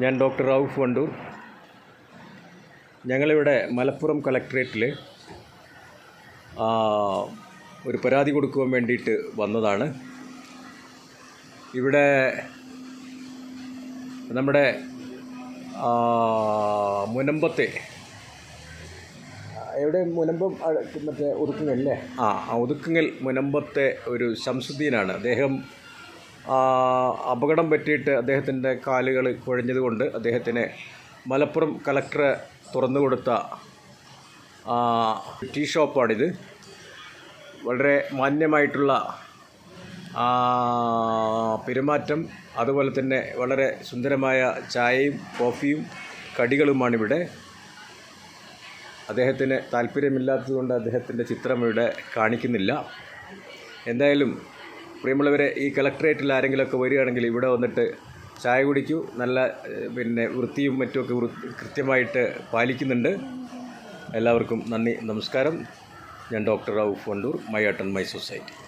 ഞാൻ ഡോക്ടർ റൌഫ് വണ്ടൂർ. ഞങ്ങളിവിടെ മലപ്പുറം കളക്ട്രേറ്റിൽ ഒരു പരാതി കൊടുക്കുവാൻ വേണ്ടിയിട്ട് വന്നതാണ്. ഇവിടെ നമ്മുടെ മുനമ്പത്തെ എവിടെ മുനമ്പം മറ്റേ ഒതുക്കുങ്ങല്ലേ ഒതുക്കുങ്ങൽ മുനമ്പത്തെ ഒരു ശംസുദ്ദീനാണ്. അദ്ദേഹം അപകടം പറ്റിയിട്ട് അദ്ദേഹത്തിൻ്റെ കാലുകൾ കുഴഞ്ഞതുകൊണ്ട് അദ്ദേഹത്തിന് മലപ്പുറം കളക്ടർ തുറന്നു കൊടുത്ത ടീ ഷോപ്പാണിത്. വളരെ മാന്യമായിട്ടുള്ള പെരുമാറ്റം, അതുപോലെ തന്നെ വളരെ സുന്ദരമായ ചായയും കോഫിയും കടികളുമാണിവിടെ. അദ്ദേഹത്തിന് താല്പര്യമില്ലാത്തതുകൊണ്ട് അദ്ദേഹത്തിൻ്റെ ചിത്രം ഇവിടെ കാണിക്കുന്നില്ല. എന്തായാലും പ്രിയമുള്ളവരെ, ഈ കളക്ട്രേറ്റിൽ ആരെങ്കിലുമൊക്കെ വരികയാണെങ്കിൽ ഇവിടെ വന്നിട്ട് ചായ കുടിക്കൂ. നല്ല വൃത്തിയും മറ്റുമൊക്കെ കൃത്യമായിട്ട് പാലിക്കുന്നുണ്ട്. എല്ലാവർക്കും നന്ദി, നമസ്കാരം. ഞാൻ doctor Rauf Wandoor, my art and my society.